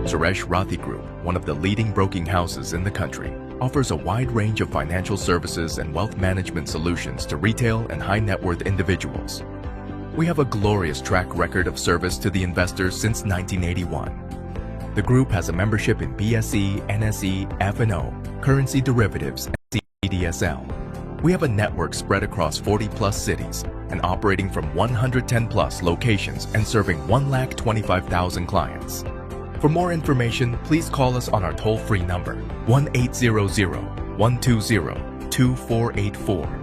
Suresh Rathi Group, one of the leading broking houses in the country, offers a wide range of financial services and wealth management solutions to retail and high net worth individuals. We have a glorious track record of service to the investors since 1981. The group has a membership in BSE, NSE, F&O, currency derivatives, and CDSL. We have a network spread across 40 plus cities and operating from 110 plus locations and serving 1,25,000 clients. For more information, please call us on our toll-free number 1-800-120-2484.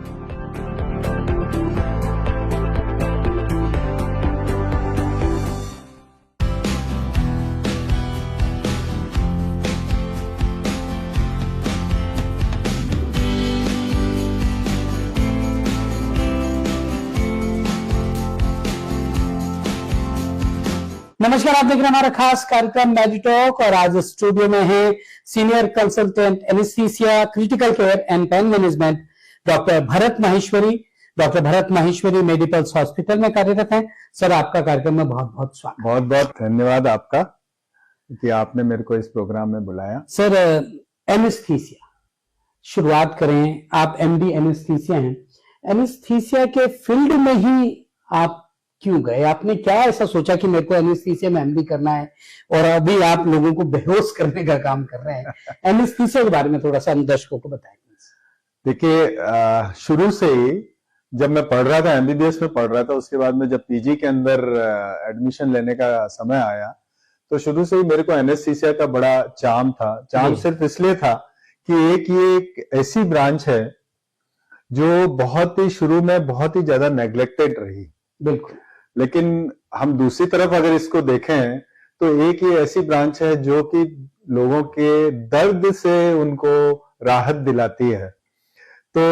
नमस्कार, आप देख रहे हैं हमारा खास कार्यक्रम मैजिटॉक और आज स्टूडियो में है senior consultant anaesthesia, critical care and pain management doctor Bharat Maheshwari. Doctor Bharat Maheshwari medicals hospital में कार्यरत हैं। सर, आपका कार्यक्रम में बहुत बहुत स्वागत। बहुत बहुत धन्यवाद आपका कि आपने मेरे को इस प्रोग्राम में बुलाया। सर, एनेस्थीसिया शुरुआत करें। आप एमडी एनेस्थीसिया हैं। एनेस्थीसिया के फील्ड में ही आप क्यों गए? आपने क्या ऐसा सोचा कि मेरे को एनेस्थीसिया में एमडी करना है और अभी आप लोगों को बेहोश करने का काम कर रहे हैं? एनेस्थीसिया के बारे में थोड़ा सा हम दर्शकों को बताएं। देखिए, शुरू से ही जब मैं पढ़ रहा था, एमबीबीएस में पढ़ रहा था, उसके बाद में जब पीजी के अंदर एडमिशन लेने का समय आया तो शुरू से ही मेरे को एनेस्थीसिया का बड़ा चार्म था। चार्म सिर्फ इसलिए था कि ये एक ऐसी ब्रांच है जो बहुत ही शुरू में बहुत ही ज्यादा नेग्लेक्टेड रही। बिल्कुल। लेकिन हम दूसरी तरफ अगर इसको देखें तो एक ही ऐसी ब्रांच है जो कि लोगों के दर्द से उनको राहत दिलाती है। तो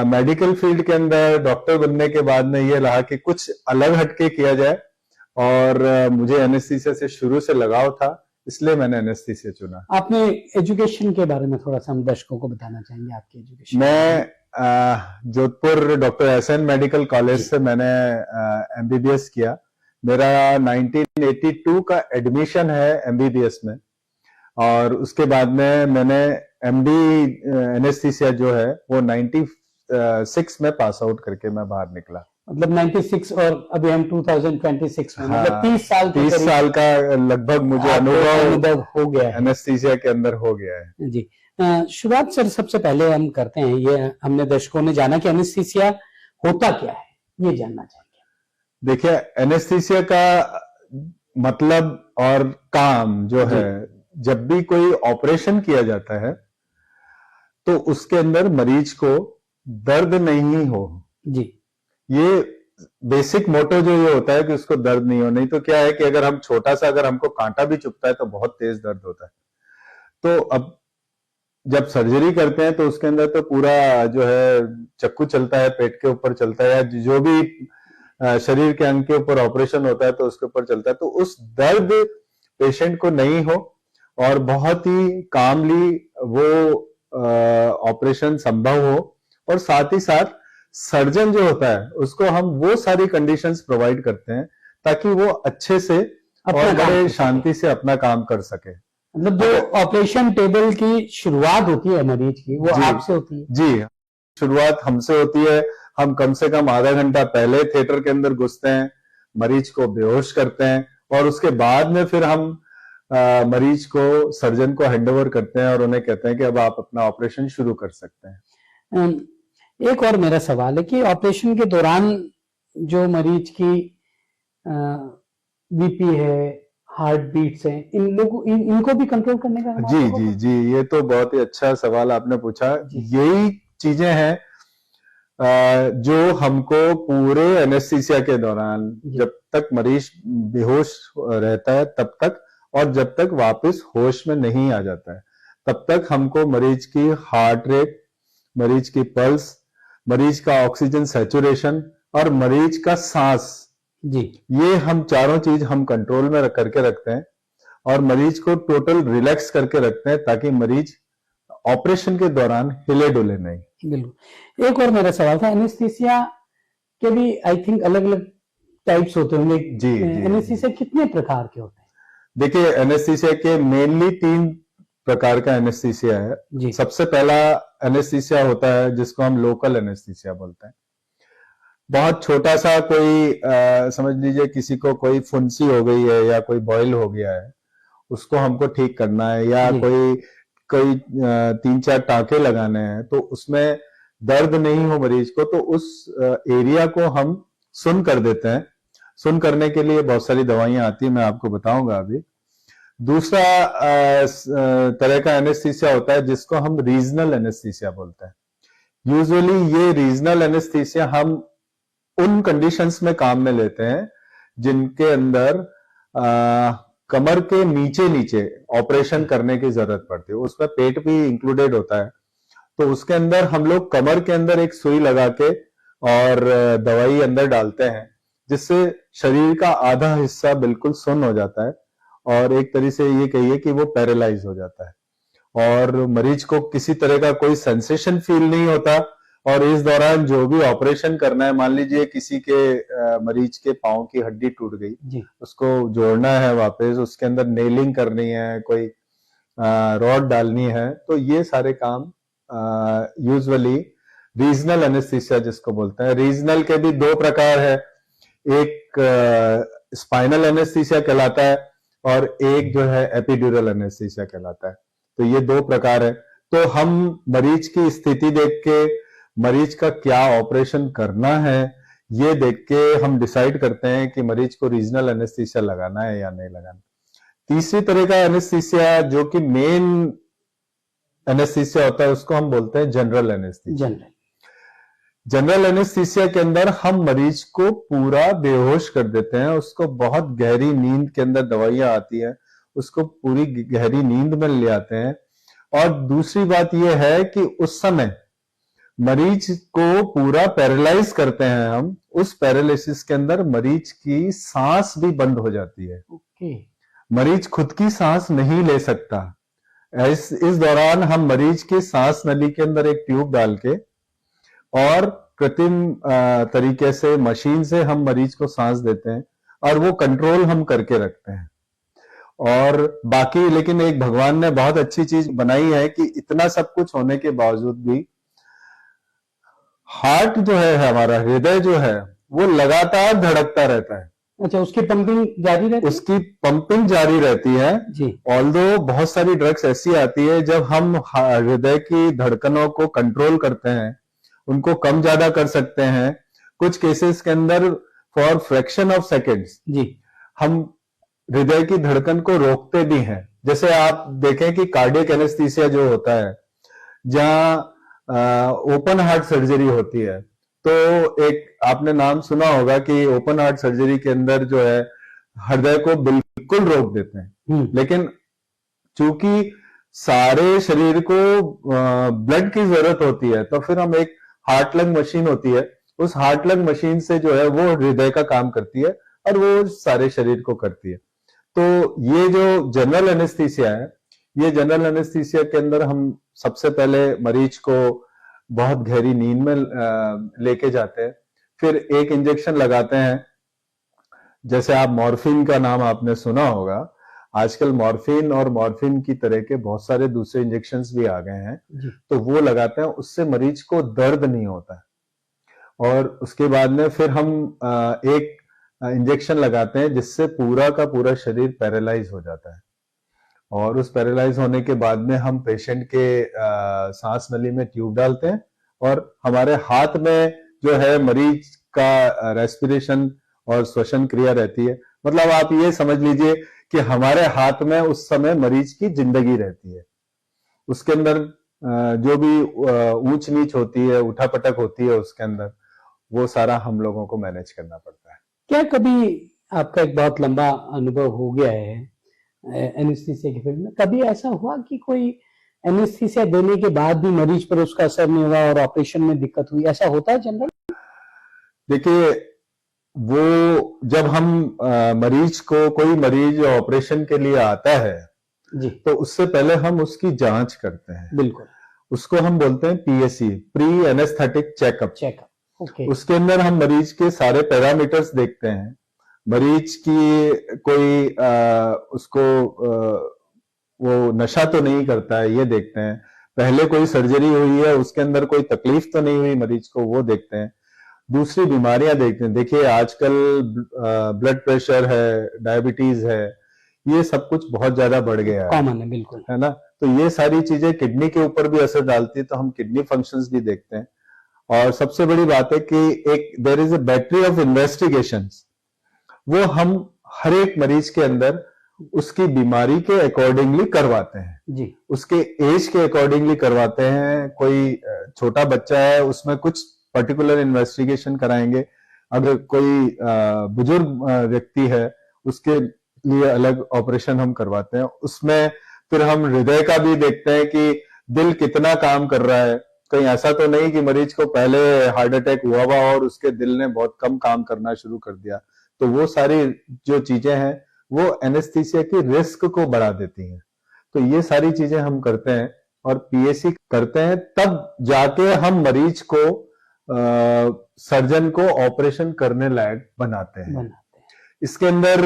मेडिकल फील्ड के अंदर डॉक्टर बनने के बाद में ये रहा कि कुछ अलग हटके किया जाए और मुझे एनेस्थीसिया से शुरू से लगाव था, इसलिए मैंने एनेस्थीसिया चुना। आपने एजुकेशन के बारे में थोड़ा सा हम दर्शकों को बताना चाहेंगे, आपकी एजुकेशन। मैं Jodhpur doctor SN medical college से मैंने एमबीबीएस किया। मेरा 1982 का एडमिशन है एमबीबीएस में और उसके बाद में मैंने एमडी एनेस्थीसिया जो है वो 96 में पास आउट करके मैं बाहर निकला। मतलब 96 और अभी हम 2026 में, मतलब 30 साल का लगभग मुझे अनुभव हो गया है, एनेस्थीसिया के अंदर हो गया है जी। शुरुआत सर सबसे पहले हम करते हैं, ये हमने दर्शकों ने जाना कि एनेस्थीसिया होता क्या है, ये जानना चाहेंगे। देखिए, एनेस्थीसिया का मतलब और काम जो है, जब भी कोई ऑपरेशन किया जाता है तो उसके अंदर मरीज को दर्द नहीं हो जी। ये बेसिक मोटो जो ये होता है कि उसको दर्द नहीं हो। नहीं तो क्या है कि अगर हम छोटा सा, अगर हमको कांटा भी चुभता है तो बहुत तेज दर्द होता है। तो अब जब सर्जरी करते हैं तो उसके अंदर तो पूरा जो है चक्कू चलता है, पेट के ऊपर चलता है, या जो भी शरीर के अंग के ऊपर ऑपरेशन होता है तो उसके ऊपर चलता है। तो उस दर्द पेशेंट को नहीं हो और बहुत ही कामली वो ऑपरेशन संभव हो, और साथ ही साथ सर्जन जो होता है उसको हम वो सारी कंडीशंस प्रोवाइड करते हैं ताकि वो अच्छे से और बड़े शांति से अपना काम कर सके। मतलब जो ऑपरेशन टेबल की शुरुआत होती है मरीज की, वो आपसे होती है? जी, शुरुआत हमसे होती है। हम कम से कम आधा घंटा पहले थिएटर के अंदर घुसते हैं, मरीज को बेहोश करते हैं और उसके बाद में फिर हम मरीज को सर्जन को हैंडओवर करते हैं और उन्हें कहते हैं कि अब आप अपना ऑपरेशन शुरू कर सकते हैं। एक और मेरा सवाल है कि ऑपरेशन के दौरान जो मरीज की बीपी है, हार्ट बीट्स हैं, इनको भी कंट्रोल करने का? जी जी जी, ये तो बहुत ही अच्छा सवाल आपने पूछा। यही चीजें हैं जो हमको पूरे एनेस्थीसिया के दौरान, जब तक मरीज बेहोश रहता है तब तक, और जब तक वापस होश में नहीं आ जाता है तब तक हमको मरीज की हार्ट रेट, मरीज की पल्स, मरीज का ऑक्सीजन सैचुरेशन और मरीज का सांस जी, ये हम चारों चीज हम कंट्रोल में करके रखते हैं और मरीज को टोटल रिलैक्स करके रखते हैं ताकि मरीज ऑपरेशन के दौरान हिले डुले नहीं। बिल्कुल। एक और मेरा सवाल था, एनेस्थीसिया के भी आई थिंक अलग अलग टाइप्स होते होंगे। जी, जी, एनेस्थीसिया कितने प्रकार के होते हैं? देखिए, एनेस्थीसिया के मेनली 3 प्रकार का एनेस्थीसिया है। जी। सबसे पहला एनेस्थीसिया होता है जिसको हम लोकल एनेस्थीसिया बोलते हैं। बहुत छोटा सा कोई समझ लीजिए किसी को कोई फुंसी हो गई है या कोई बॉयल हो गया है, उसको हमको ठीक करना है, या जी। कोई कोई 3-4 टांके लगाने हैं, तो उसमें दर्द नहीं हो मरीज को, तो उस एरिया को हम सुन्न कर देते हैं। सुन्न करने के लिए बहुत सारी दवाइयां आती है, मैं आपको बताऊंगा अभी। दूसरा तरह का एनेस्थीसिया होता है जिसको हम रीजनल एनेस्थीसिया बोलते हैं। यूजुअली ये रीजनल एनेस्थीसिया हम उन कंडीशंस में काम में लेते हैं जिनके अंदर कमर के नीचे नीचे ऑपरेशन करने की जरूरत पड़ती है, उसमें पेट भी इंक्लूडेड होता है। तो उसके अंदर हम लोग कमर के अंदर एक सुई लगा के और दवाई अंदर डालते हैं, जिससे शरीर का आधा हिस्सा बिल्कुल सुन्न हो जाता है और एक तरह से ये कहिए कि वो पैरालाइज हो जाता है और मरीज को किसी तरह का कोई सेंसेशन फील नहीं होता। और इस दौरान जो भी ऑपरेशन करना है, मान लीजिए किसी के मरीज के पांव की हड्डी टूट गई, उसको जोड़ना है वापस, उसके अंदर नेलिंग करनी है, कोई रॉड डालनी है, तो ये सारे काम यूजुअली रीजनल एनेस्थीसिया जिसको बोलते हैं। रीजनल के भी 2 प्रकार है, एक स्पाइनल एनेस्थीसिया कहलाता है और एक जो है एपिड्यूरल एनेस्थीसिया कहलाता है। तो ये 2 प्रकार है। तो हम मरीज की स्थिति देख के, मरीज का क्या ऑपरेशन करना है, ये देख के हम डिसाइड करते हैं कि मरीज को रीजनल एनेस्थीसिया लगाना है या नहीं लगाना। तीसरी तरह का एनेस्थीसिया जो कि मेन एनेस्थीसिया होता है, उसको हम बोलते हैं जनरल एनेस्थीसिया। जनरल एनेस्थीसिया के अंदर हम मरीज को पूरा बेहोश कर देते हैं, उसको बहुत गहरी नींद के अंदर दवाइयां आती है, उसको पूरी गहरी नींद में ले आते हैं। और दूसरी बात यह है कि उस समय मरीज को पूरा पैरालाइज करते हैं हम। उस पैरालिसिस के अंदर मरीज की सांस भी बंद हो जाती है। मरीज खुद की सांस नहीं ले सकता। इस दौरान हम मरीज की सांस नली के अंदर एक ट्यूब डाल के और कृत्रिम तरीके से मशीन से हम मरीज को सांस देते हैं और वो कंट्रोल हम करके रखते हैं। और बाकी लेकिन एक भगवान ने बहुत अच्छी चीज बनाई है कि इतना सब कुछ होने के बावजूद भी हार्ट जो है हमारा, हृदय जो है, वो लगातार धड़कता रहता है। अच्छा, उसकी पंपिंग जारी रहती है? उसकी पंपिंग जारी रहती है जी। ऑल्दो बहुत सारी ड्रग्स ऐसी आती है जब हम हृदय की धड़कनों को कंट्रोल करते हैं, उनको कम ज्यादा कर सकते हैं। कुछ केसेस के अंदर फॉर फ्रैक्शन ऑफ सेकेंड्स जी हम हृदय की धड़कन को रोकते भी हैं। जैसे आप देखें कि कार्डियक एनेस्थीसिया जो होता है, जहां ओपन हार्ट सर्जरी होती है, तो एक आपने नाम सुना होगा कि ओपन हार्ट सर्जरी के अंदर जो है हृदय को बिल्कुल रोक देते हैं। लेकिन चूंकि सारे शरीर को ब्लड की जरूरत होती है, तो फिर हम एक हार्ट लंग मशीन होती है, उस हार्ट लंग मशीन से जो है वो हृदय का काम करती है और वो सारे शरीर को करती है। तो ये जो जनरल एनेस्थीसिया है, ये जनरल एनेस्थीसिया के अंदर हम सबसे पहले मरीज को बहुत गहरी नींद में लेके जाते हैं, फिर एक इंजेक्शन लगाते हैं। जैसे आप मॉर्फिन का नाम आपने सुना होगा, आजकल मॉर्फिन और मॉर्फिन की तरह के बहुत सारे दूसरे इंजेक्शंस भी आ गए हैं, तो वो लगाते हैं, उससे मरीज को दर्द नहीं होता है। और उसके बाद में फिर हम एक इंजेक्शन लगाते हैं जिससे पूरा का पूरा शरीर पैरालाइज हो जाता है। और उस पैरालाइज होने के बाद में हम पेशेंट के सांस नली में ट्यूब डालते हैं और हमारे हाथ में जो है मरीज का रेस्पिरेशन और श्वसन क्रिया रहती है। मतलब आप ये समझ लीजिए कि हमारे हाथ में उस समय मरीज की जिंदगी रहती है। उसके अंदर जो भी ऊंच नीच होती है, उठा पटक होती है, उसके अंदर वो सारा हम लोगों को मैनेज करना पड़ता है। क्या कभी आपका एक बहुत लंबा अनुभव हो गया है एनेस्थीसिया के फील्ड में, कभी ऐसा हुआ कि कोई एनेस्थीसिया देने के बाद भी मरीज पर उसका असर नहीं हुआ और ऑपरेशन में दिक्कत हुई? ऐसा होता है जनरल? देखिए, वो जब हम मरीज को, कोई मरीज ऑपरेशन के लिए आता है जी, तो उससे पहले हम उसकी जांच करते हैं। बिल्कुल। उसको हम बोलते हैं PSC, pre anaesthetic checkup. Okay. उसके अंदर हम मरीज के सारे पैरामीटर्स देखते हैं। मरीज की कोई उसको वो नशा तो नहीं करता है, ये देखते हैं। पहले कोई सर्जरी हुई है, उसके अंदर कोई तकलीफ तो नहीं हुई मरीज को, वो देखते हैं। दूसरी बीमारियां देखते हैं। देखिए आजकल ब्लड प्रेशर है, डायबिटीज है, ये सब कुछ बहुत ज्यादा बढ़ गया है, कॉमन है, बिल्कुल है ना। तो ये सारी चीजें किडनी के ऊपर भी असर डालती है, तो हम किडनी फंक्शंस भी देखते हैं। और सबसे बड़ी बात है कि एक there is a battery of investigations, वो हम हर एक मरीज के अंदर उसकी बीमारी के अकॉर्डिंगली करवाते हैं जी। उसके एज के अकॉर्डिंगली करवाते हैं। कोई छोटा बच्चा है, उसमें कुछ पर्टिकुलर इन्वेस्टिगेशन कराएंगे। अगर कोई बुजुर्ग व्यक्ति है, उसके लिए अलग ऑपरेशन हम करवाते हैं। उसमें फिर हम हृदय का भी देखते हैं कि दिल कितना काम कर रहा है। कहीं ऐसा तो नहीं कि मरीज को पहले हार्ट अटैक हुआ हुआ और उसके दिल ने बहुत कम काम करना शुरू कर दिया। तो वो सारी जो चीजें हैं वो एनेस्थीसिया की रिस्क को बढ़ा देती हैं। तो ये सारी चीजें हम करते हैं और पीएसी करते हैं, तब जाके हम मरीज को सर्जन को ऑपरेशन करने लायक बनाते हैं। इसके अंदर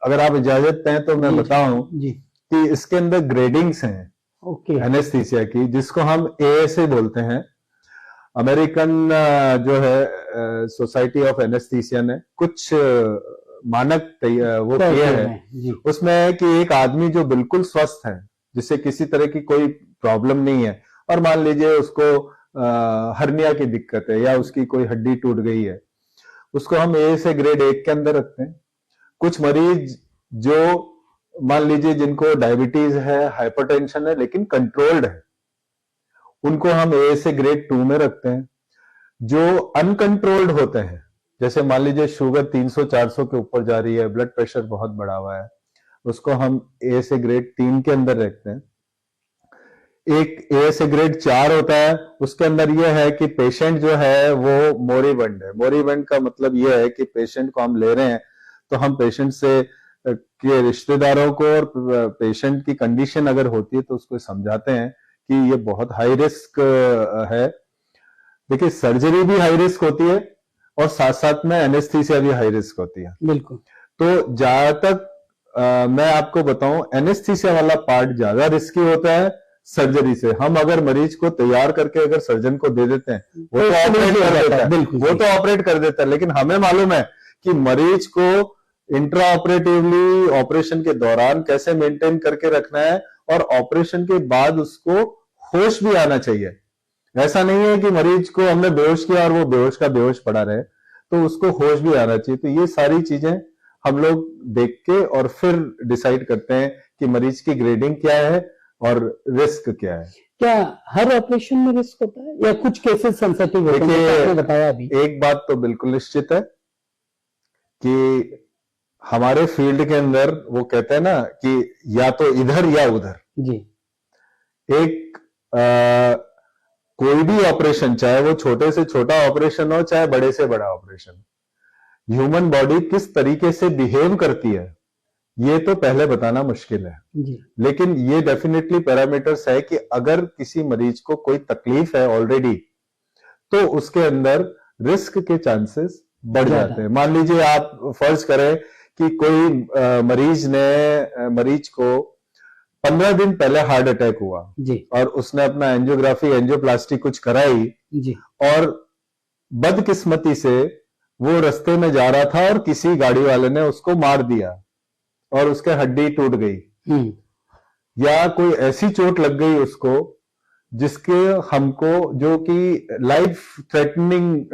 अगर आप इजाजत दें तो मैं बताऊं कि इसके अंदर ग्रेडिंग्स हैं एनेस्थीसिया की, जिसको हम एएसए बोलते हैं। अमेरिकन जो है सोसाइटी ऑफ एनेस्थीसिया ने कुछ मानक वो किए हैं। उसमें है कि एक आदमी जो बिल्कुल स्वस्थ है, जिसे किसी तरह की कोई प्रॉब्लम नहीं है, और मान लीजिए उसको हर्निया की दिक्कत है या उसकी कोई हड्डी टूट गई है, उसको हम ए से ग्रेड 1 के अंदर रखते हैं। कुछ मरीज जो मान लीजिए जिनको डायबिटीज है, हाइपरटेंशन है, लेकिन कंट्रोल्ड है, उनको हम ए से ग्रेड 2 में रखते हैं। जो अनकंट्रोल्ड होते हैं, जैसे मान लीजिए शुगर 300-400 के ऊपर जा रही है, ब्लड प्रेशर बहुत बढ़ा हुआ है, उसको हम ए से ग्रेड 3 के अंदर रखते हैं। एक ए से ग्रेड 4 होता है, उसके अंदर यह है कि पेशेंट जो है वो मोरिबंड है। मोरिबंड का मतलब यह है कि पेशेंट को हम ले रहे हैं तो हम पेशेंट से के रिश्तेदारों को और पेशेंट की कंडीशन अगर होती है तो उसको समझाते हैं कि ये बहुत हाई रिस्क है। देखिए सर्जरी भी हाई रिस्क होती है और साथ साथ में एनेस्थीसिया भी हाई रिस्क होती है। बिल्कुल। तो ज्यादा तक मैं आपको बताऊं, एनेस्थीसिया वाला पार्ट ज्यादा रिस्की होता है सर्जरी से। हम अगर मरीज को तैयार करके अगर सर्जन को दे देते हैं, वो तो ऑपरेट कर देता है, वो तो ऑपरेट कर देता है, लेकिन हमें मालूम है कि मरीज को इंट्रा ऑपरेटिवली ऑपरेशन के दौरान कैसे मेंटेन करके रखना है और ऑपरेशन के बाद उसको होश भी आना चाहिए। ऐसा नहीं है कि मरीज को हमने बेहोश किया और वो बेहोश का बेहोश पड़ा रहे, तो उसको होश भी आना चाहिए। तो ये सारी चीजें हम लोग देख के और फिर डिसाइड करते हैं कि मरीज की ग्रेडिंग क्या है और रिस्क क्या है। क्या हर ऑपरेशन में रिस्क होता है या कुछ केसेस सेंसिटिव होते हैं? आपने बताया अभी। एक बात तो बिल्कुल निश्चित है कि हमारे फील्ड के अंदर वो कहते हैं ना कि या तो इधर या उधर जी। एक कोई भी ऑपरेशन, चाहे वो छोटे से छोटा ऑपरेशन हो चाहे बड़े से बड़ा ऑपरेशन, ह्यूमन बॉडी किस तरीके से बिहेव करती है ये तो पहले बताना मुश्किल है जी। लेकिन ये डेफिनेटली पैरामीटर्स है कि अगर किसी मरीज को कोई तकलीफ है ऑलरेडी तो उसके अंदर रिस्क के चांसेस बढ़ जाते हैं। मान लीजिए आप फर्ज करें कि कोई मरीज को 15 दिन पहले हार्ट अटैक हुआ जी। और उसने अपना एंजियोग्राफी एंजियोप्लास्टी कुछ कराई जी। और बदकिस्मती से वो रास्ते में जा रहा था और किसी गाड़ी वाले ने उसको मार दिया और उसके हड्डी टूट गई, या कोई ऐसी चोट लग गई उसको जिसके हमको जो कि लाइफ थ्रेटनिंग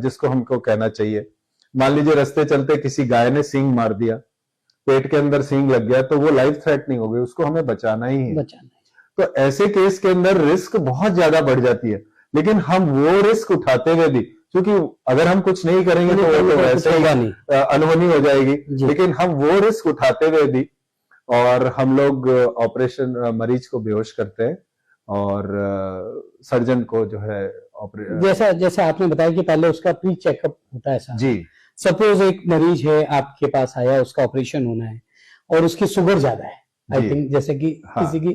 जिसको हमको कहना चाहिए। मान लीजिए रास्ते चलते किसी गाय ने सींग मार दिया, पेट के अंदर सींग लग गया, तो वो लाइफ थ्रेटनिंग हो गई, उसको हमें बचाना ही है। तो ऐसे केस के अंदर रिस्क बहुत ज्यादा बढ़ जाती है, लेकिन हम वो रिस्क उठाते हुए भी, क्योंकि अगर हम कुछ नहीं करेंगे तो वो तो वैसे ही अनहोनी हो जाएगी, लेकिन हम वो रिस्क उठाते हुए भी और हम लोग ऑपरेशन मरीज को बेहोश करते हैं और सर्जन को जो है जैसा आपने बताया कि पहले उसका प्री चेकअप होता है साहब। जी। सपोज एक मरीज है आपके पास आया, उसका ऑपरेशन होना है और उसकी शुगर ज्यादा है, आई थिंक जैसे कि किसी की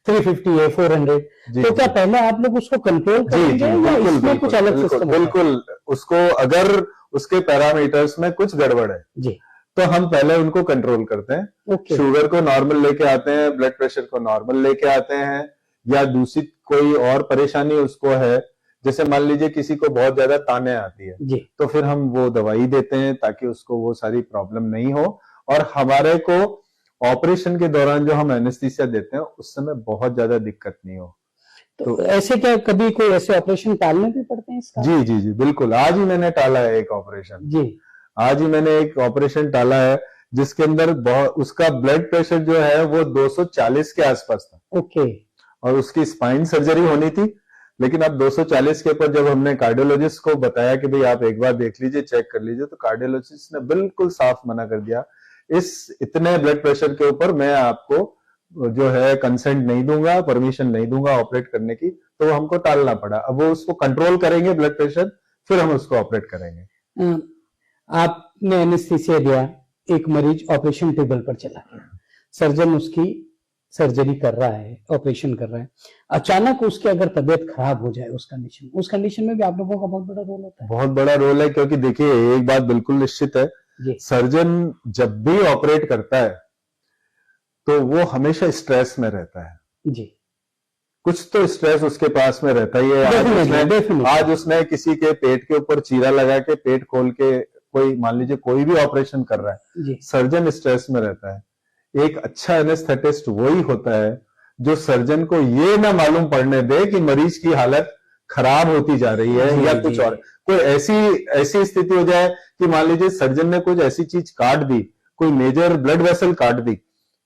350 है, 400, जी, तो क्या जी। पहले आप लोग उसको कंट्रोल जी करेंगे जी या बिल्कुल इसमें कुछ बिल्कुल अलग बिल्कुल सिस्टम होता है? बिल्कुल। उसको अगर उसके पैरामीटर्स में कुछ गड़बड़ है जी, तो हम पहले उनको कंट्रोल करते हैं। ओके, शुगर को नॉर्मल लेके आते हैं, ब्लड प्रेशर को नॉर्मल लेके आते हैं, या दूसरी कोई और परेशानी उसको है, जैसे मान लीजिए किसी को बहुत ज्यादा ताने आती है, जी, तो फिर हम वो दवाई देते हैं ताकि उसको वो सारी प्रॉब्लम नहीं हो। और हमारे को ऑपरेशन के दौरान जो हम एनेस्थीसिया देते हैं उस समय बहुत ज्यादा दिक्कत नहीं हो। तो तो ऐसे क्या कभी कोई ऐसे ऑपरेशन टालने भी पड़ते हैं इसका? जी जी जी बिल्कुल। आज ही मैंने टाला है एक ऑपरेशन। जी, आज ही मैंने एक ऑपरेशन टाला है जिसके अंदर बहुत उसका ब्लड प्रेशर जो है वो 240 के आसपास था, ओके, और उसकी स्पाइन सर्जरी होनी थी। लेकिन अब 240 के ऊपर जब हमने कार्डियोलॉजिस्ट को बताया कि भाई आप एक बार देख लीजिए, चेक कर लीजिए, तो कार्डियोलॉजिस्ट ने बिल्कुल साफ मना कर दिया, इस इतने ब्लड प्रेशर के ऊपर मैं आपको जो है कंसेंट नहीं दूंगा, परमिशन नहीं दूंगा ऑपरेट करने की। तो हमको टालना पड़ा। अब वो उसको कंट्रोल करेंगे ब्लड प्रेशर, फिर हम उसको ऑपरेट करेंगे। अ, आपने एनेस्थीसिया दिया, एक मरीज ऑपरेशन टेबल पर चला गया, सर्जन उसकी सर्जरी कर रहा है, ऑपरेशन कर रहा है, अचानक उसकी अगर तबीयत खराब हो जाए उस कंडीशन में भी आप लोगों का बहुत बड़ा रोल होता है। बहुत बड़ा रोल है, क्योंकि देखिए एक बात बिल्कुल निश्चित है, जी, सर्जन जब भी ऑपरेट करता है तो वो हमेशा स्ट्रेस में रहता है। जी, कुछ तो स्ट्रेस उसके पास में रहता ही है। डेफिनेटली, आज उसने किसी के पेट के ऊपर चीरा लगा के पेट खोल के कोई मान लीजिए कोई भी ऑपरेशन कर रहा है, जी, सर्जन स्ट्रेस में रहता है। एक अच्छा एनेस्थेटिस्ट वही होता है जो सर्जन को ये ना मालूम पड़ने दे कि मरीज की हालत खराब होती जा रही है, जी, या जी, कुछ जी। और कोई ऐसी ऐसी स्थिति हो जाए कि मान लीजिए सर्जन ने कुछ ऐसी चीज काट दी, कोई मेजर ब्लड वेसल काट दी,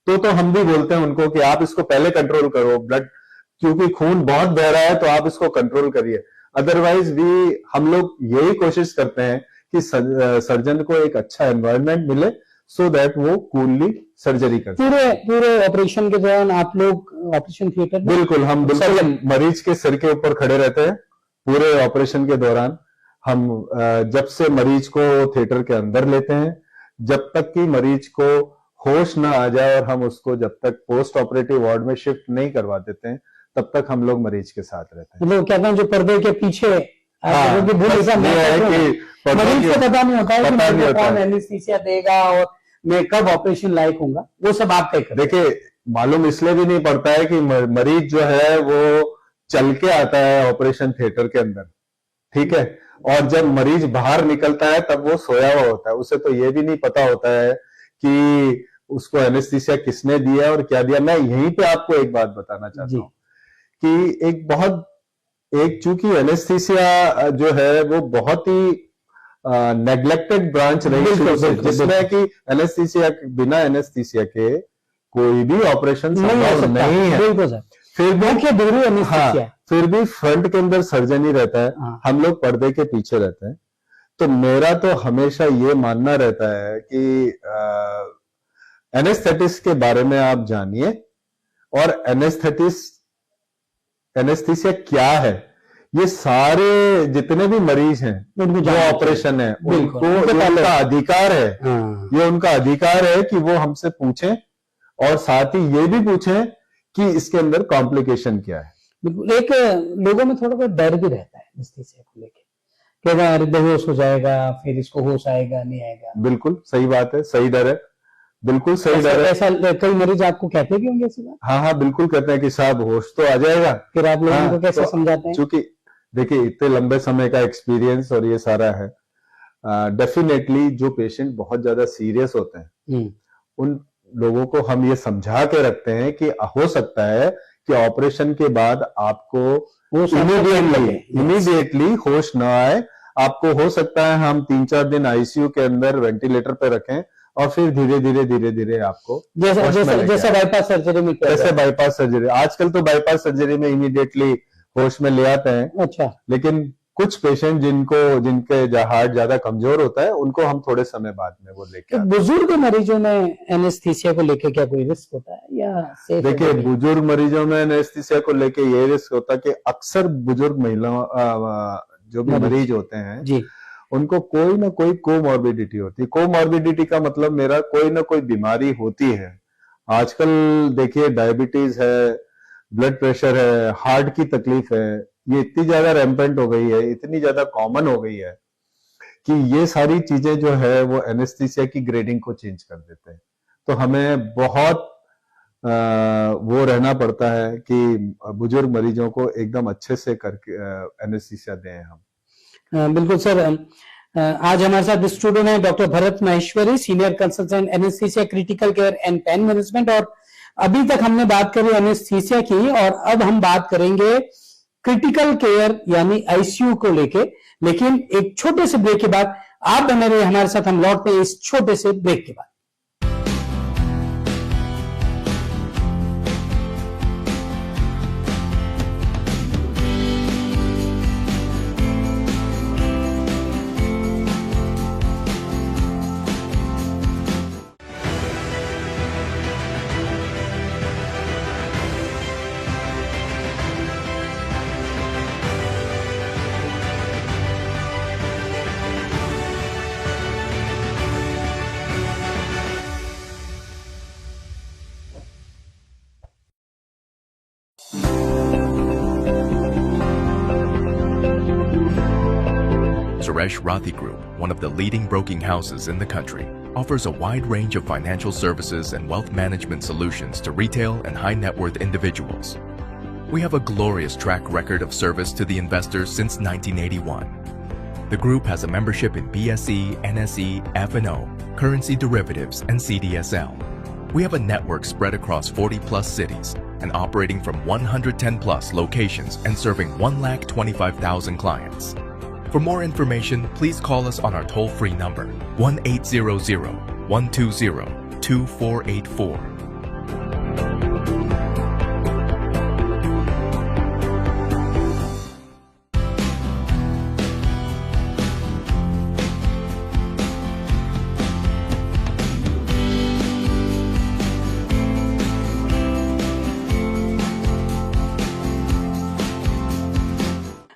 तो हम भी बोलते हैं उनको कि आप इसको पहले कंट्रोल करो, ब्लड क्योंकि खून बहुत बह रहा है तो आप इसको कंट्रोल करिए। अदरवाइज भी हम लोग यही कोशिश करते हैं कि सर्जन को एक अच्छा एनवायरनमेंट मिले, सो दैट वो कूलली सर्जरी कर सके। पूरे पूरे ऑपरेशन के दौरान आप लोग ऑपरेशन थिएटर में बिल्कुल, हम बिल्कुल मरीज के सिर के ऊपर खड़े रहते हैं पूरे ऑपरेशन के दौरान। हम जब से मरीज को थिएटर के अंदर लेते हैं, जब तक कि मरीज को होश ना आ जाए और हम उसको जब तक पोस्ट ऑपरेटिव वार्ड में शिफ्ट नहीं करवा देते हैं, तब तक हम लोग मरीज के साथ रहते हैं। मतलब कहते हैं जो पर्दे के पीछे हाँ, कि भूल ऐसा ये है कि मरीज को पता नहीं होता है कि पता नहीं मुझे होता कौन है। एनेस्थीसिया देगा और मैं कब ऑपरेशन लायक होऊंगा, वो सब आप तय करते हैं। देखिए मालूम इसलिए भी नहीं पड़ता है कि मरीज जो है वो चल के आता है ऑपरेशन थिएटर के अंदर, ठीक है, और जब मरीज बाहर निकलता है तब वो सोया हुआ होता है। उसे तो ये भी नहीं पता होता है कि उसको एनेस्थीसिया किसने दिया और क्या दिया। मैं यहीं पे आपको एक बात बताना चाहता हूँ कि चूंकि एनेस्थीसिया जो है वो बहुत ही नेग्लेक्टेड ब्रांच रही शुरू से, जिसमें कि एनेस्थीसिया बिना एनेस्थीसिया के कोई भी ऑपरेशन संभव नहीं है। फिर भी फिर भी फ्रंट के अंदर सर्जन ही रहता है, हम लोग पर्दे के पीछे रहते हैं। तो मेरा तो हमेशा ये मानना रहता है कि एनेस्थेटिस्ट के बारे में आप जानिए, और एनेस्थीसिया क्या है, ये सारे जितने भी मरीज हैं जो ऑपरेशन है उनको उनका अधिकार है, ये उनका अधिकार है कि वो हमसे पूछें, और साथ ही ये भी पूछें कि इसके अंदर कॉम्प्लिकेशन क्या है। बिल्कुल, एक लोगों में थोड़ा बहुत डर भी रहता है एनेस्थीसिया को लेके कि अगर बेहोश हो जाएगा फिर इसको होश आएगा नहीं आएगा। बिल्कुल सही बात है, सही डर है, बिल्कुल सही डर है। ऐसा कई मरीज आपको कहते भी होंगे ऐसी बात? हाँ हाँ बिल्कुल कहते हैं कि साहब होश तो आ जाएगा। फिर आप लोगों को कैसे समझाते हैं? चूंकि देखिए इतने लंबे समय का एक्सपीरियंस और ये सारा है, डेफिनेटली जो पेशेंट बहुत ज्यादा सीरियस होते हैं उन लोगों को हम ये समझा के रखते हैं कि हो सकता है कि ऑपरेशन के बाद आपको इमीडिएटली होश ना आए, आपको हो सकता है हम 3-4 दिन आईसीयू के अंदर वेंटिलेटर पे रखें और फिर धीरे धीरे आपको जैसे बाईपास सर्जरी में, जैसे बाईपास सर्जरी, आजकल तो बाईपास सर्जरी में इमीडिएटली होश में ले आते हैं। अच्छा, लेकिन कुछ पेशेंट जिनके हार्ट ज्यादा कमजोर होता है उनको हम थोड़े समय बाद में वो लेके आते हैं। बुजुर्ग मरीजों में एनेस्थीसिया को लेके क्या कोई रिस्क होता है या सेफ? देखिए बुजुर्ग मरीजों में एनेस्थीसिया को लेके ये रिस्क होता है कि अक्सर बुजुर्ग महिलाओं जो भी मरीज होते हैं जी, उनको कोई ना कोई कोमॉर्बिडिटी होती है। कोमॉर्बिडिटी का मतलब मेरा कोई ना कोई बीमारी होती है। आजकल देखिए डायबिटीज है, ब्लड प्रेशर है, हार्ट की तकलीफ है, ये इतनी ज्यादा रैम्पेंट हो गई है, इतनी ज्यादा कॉमन हो गई है कि ये सारी चीजें जो है वो एनेस्थीसिया की ग्रेडिंग को चेंज कर देते हैं। तो हमें बहुत वो रहना पड़ता है कि बुजुर्ग मरीजों को एकदम अच्छे से करके एनेस्थीसिया दें हम। बिल्कुल सर। आज हमारे साथ स्टूडियो में doctor Bharat Maheshwari, senior consultant anaesthesia critical care and pain management. और अभी तक हमने बात करी एनेस्थीसिया की, और अब हम बात करेंगे क्रिटिकल केयर यानी आईसीयू को लेके। लेकिन एक छोटे से ब्रेक के बाद आप बने रहिए हमारे साथ, हम लौटते हैं इस छोटे से ब्रेक के बाद। Suresh Rathi Group, one of the leading broking houses in the country, offers a wide range of financial services and wealth management solutions to retail and high net worth individuals. We have a glorious track record of service to the investors since 1981. The group has a membership in BSE, NSE, F&O, currency derivatives, and CDSL. We have a network spread across 40 plus cities and operating from 110 plus locations and serving 125,000 clients. For more information, please call us on our toll-free number 1-800-120-2484.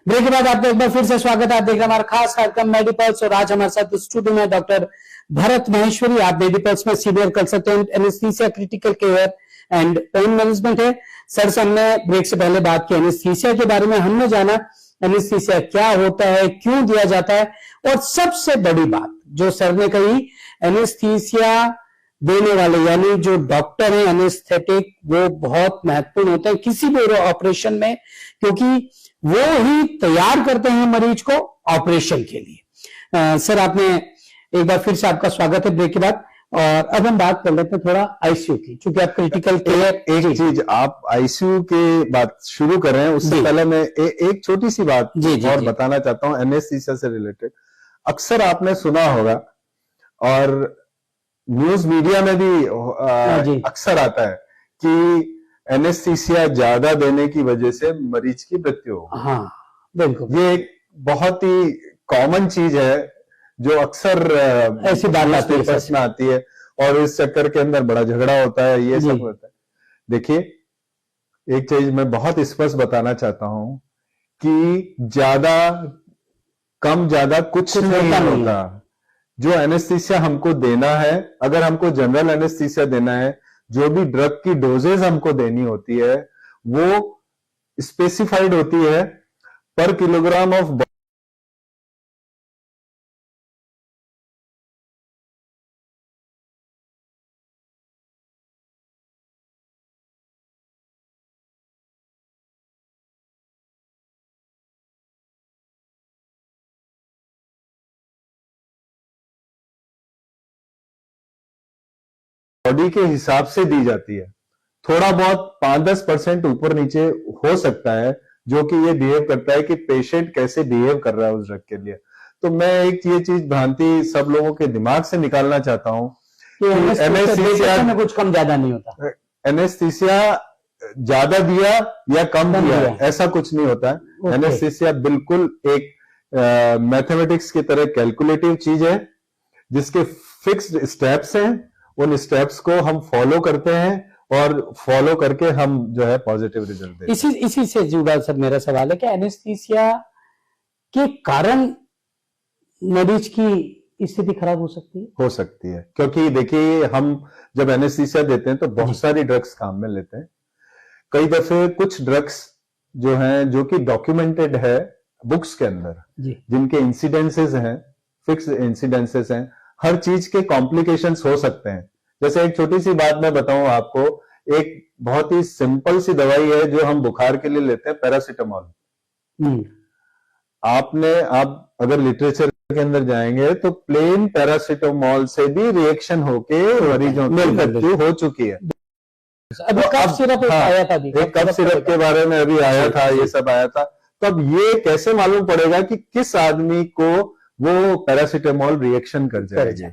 Break के बाद आपका एक बार फिर से स्वागत है। आप देख रहे हैं हमारा खास कार्यक्रम मेडिपल्स, और आज हमारे साथ स्टूडियो में डॉक्टर भरत माहेश्वरी। आप मेडिपल्स में senior consultant anaesthesia critical care and pain management है। सर से हमने ब्रेक से पहले बात की एनेस्थीसिया के बारे में, हमने जाना एनेस्थीसिया क्या होता है, क्यों दिया जाता है, और सबसे बड़ी बात जो सर ने कही, एनेस्थीसिया देने वाले यानी जो डॉक्टर है एनेस्थेटिक, वो बहुत महत्वपूर्ण होते हैं किसी भी ऑपरेशन में, क्योंकि वो ही तैयार करते हैं मरीज को ऑपरेशन के लिए। सर आपने एक बार फिर से आपका स्वागत है ब्रेक के बाद, और अब हम बात कर लेते हैं थोड़ा आईसीयू की, क्योंकि आप क्रिटिकल केयर। एक चीज, आप आईसीयू के बात शुरू कर रहे हैं उससे पहले मैं एक छोटी सी बात और बताना चाहता हूं एनेस्थीसिया से रिलेटेड। अक्सर आपने सुना होगा और न्यूज मीडिया में भी अक्सर आता है कि एनेस्थीसिया ज्यादा देने की वजह से मरीज की मृत्यु हो। हाँ बिल्कुल, ये एक बहुत ही कॉमन चीज है जो अक्सर ऐसी बात में आती है, और इस चक्कर के अंदर बड़ा झगड़ा होता है, ये सब होता है। देखिए, एक चीज मैं बहुत स्पष्ट बताना चाहता हूं कि कम ज्यादा कुछ नहीं होता। जो एनेस्थीसिया हमको देना है, अगर हमको जनरल एनेस्थीसिया देना है, जो भी ड्रग की डोजेज हमको देनी होती है वो स्पेसिफाइड होती है पर किलोग्राम ऑफ बॉडी के हिसाब से दी जाती है। थोड़ा बहुत 5-10% ऊपर नीचे हो सकता है, जो कि ये बिहेव करता है कि पेशेंट कैसे बिहेव कर रहा है उस ड्रग के लिए। तो मैं एक ये चीज भ्रांति सब लोगों के दिमाग से निकालना चाहता हूं कि एनेस्थीसिया में कुछ कम ज्यादा नहीं होता। एनेस्थीसिया ज्यादा दिया या कम दिया ऐसा कुछ नहीं होता है। एनेस्थीसिया बिल्कुल एक मैथमेटिक्स की तरह कैलकुलेटिव चीज है, जिसके फिक्स्ड स्टेप्स हैं। उन स्टेप्स को हम फॉलो करते हैं और फॉलो करके हम जो है पॉजिटिव रिजल्ट देते हैं। इसी से जुड़ा सर मेरा सवाल है कि एनेस्थीसिया के कारण मरीज की स्थिति खराब हो सकती है? हो सकती है, क्योंकि देखिए हम जब एनेस्थीसिया देते हैं तो बहुत सारी ड्रग्स काम में लेते हैं। कई दफे कुछ ड्रग्स जो हैं, जो कि डॉक्यूमेंटेड है बुक्स के अंदर, जी जिनके इंसिडेंसेस हैं, फिक्स इंसिडेंसेस हैं, हर चीज के कॉम्प्लिकेशंस हो सकते हैं। जैसे एक छोटी सी बात मैं बताऊं आपको, एक बहुत ही सिंपल सी दवाई है जो हम बुखार के लिए लेते हैं, पैरासीटामोल। आप अगर लिटरेचर के अंदर जाएंगे तो प्लेन पैरासीटामोल से भी रिएक्शन होके मरीजों की मृत्यु हो चुकी है। अभी कफ सिरप आया था, एक कफ सिरप के बारे में अभी आया था, ये सब आया था। तो अब ये कैसे मालूम पड़ेगा कि किस आदमी को वो पैरासीटामोल रिएक्शन कर जाएगी,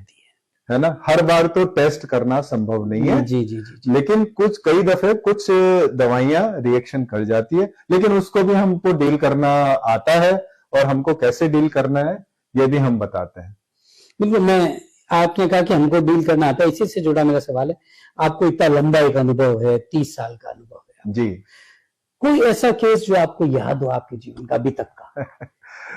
है ना? हर बार तो टेस्ट करना संभव नहीं है। जी जी जी। लेकिन कई दफे कुछ दवाइयां रिएक्शन कर जाती है, लेकिन उसको भी हमको डील करना आता है, और हमको कैसे डील करना है ये भी हम बताते हैं। बिल्कुल, आपने कहा कि हमको डील करना आता है, इसी से जुड़ा मेरा सवाल है। आपको इतना लंबा एक अनुभव है, 30 साल का अनुभव है जी। कोई ऐसा केस जो आपको याद हो आपके जीवन का अभी तक का,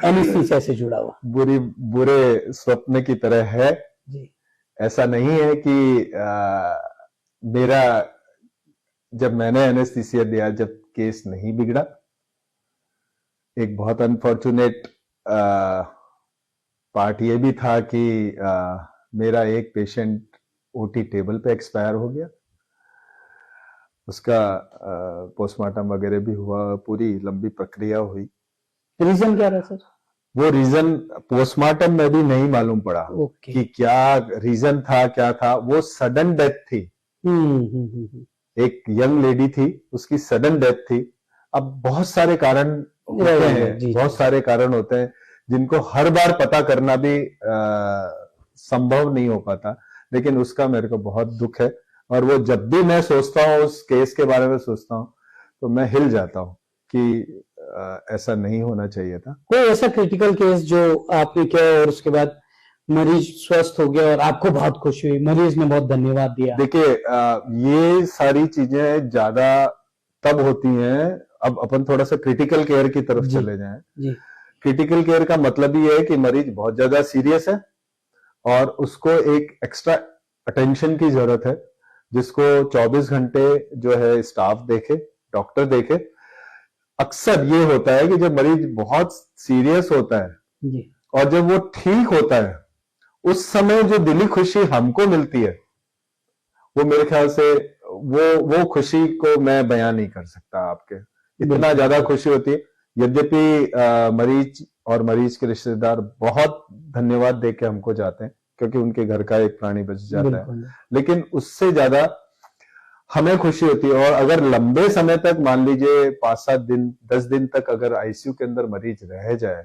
एनेस्थीसिया से जुड़ा हुआ? बुरे स्वप्न की तरह है जी। ऐसा नहीं है कि मेरा, जब मैंने एनेस्थीसिया दिया, जब केस नहीं बिगड़ा, एक बहुत अनफॉर्चुनेट पार्ट ये भी था कि मेरा एक पेशेंट ओटी टेबल पे एक्सपायर हो गया। उसका पोस्टमार्टम वगैरह भी हुआ, पूरी लंबी प्रक्रिया हुई। रीजन क्या रहा सर? वो रीजन पोस्टमार्टम में भी नहीं मालूम पड़ा कि क्या रीजन था, क्या था। वो सडन डेथ थी। एक यंग लेडी थी, उसकी सडन डेथ थी। अब बहुत सारे कारण होते हैं, बहुत सारे कारण होते हैं जिनको हर बार पता करना भी संभव नहीं हो पाता, लेकिन उसका मेरे को बहुत दुख है। और वो जब भी मैं सोचता हूँ, उस केस के बारे में सोचता हूँ, तो मैं हिल जाता हूँ कि ऐसा नहीं होना चाहिए था। कोई ऐसा क्रिटिकल केस जो आपने किया और उसके बाद मरीज स्वस्थ हो गया और आपको बहुत खुशी हुई, मरीज ने बहुत धन्यवाद दिया? देखिए, ये सारी चीजें ज्यादा तब होती हैं, अब अपन थोड़ा सा क्रिटिकल केयर की तरफ चले जाएं। क्रिटिकल केयर का मतलब ये है कि मरीज बहुत ज्यादा सीरियस है और उसको एक एक्स्ट्रा अटेंशन की जरूरत है, जिसको 24 घंटे जो है स्टाफ देखे, डॉक्टर देखे। अक्सर ये होता है कि जब मरीज बहुत सीरियस होता है और जब वो ठीक होता है, उस समय जो दिली खुशी हमको मिलती है, वो मेरे ख्याल से वो खुशी को मैं बयान नहीं कर सकता आपके। इतना ज्यादा खुशी होती है। यद्यपि मरीज और मरीज के रिश्तेदार बहुत धन्यवाद दे के हमको जाते हैं, क्योंकि उनके घर का एक प्राणी बच जाता है, लेकिन उससे ज्यादा हमें खुशी होती है। और अगर लंबे समय तक, मान लीजिए 5-7 दिन, 10 दिन तक अगर आईसीयू के अंदर मरीज रह जाए,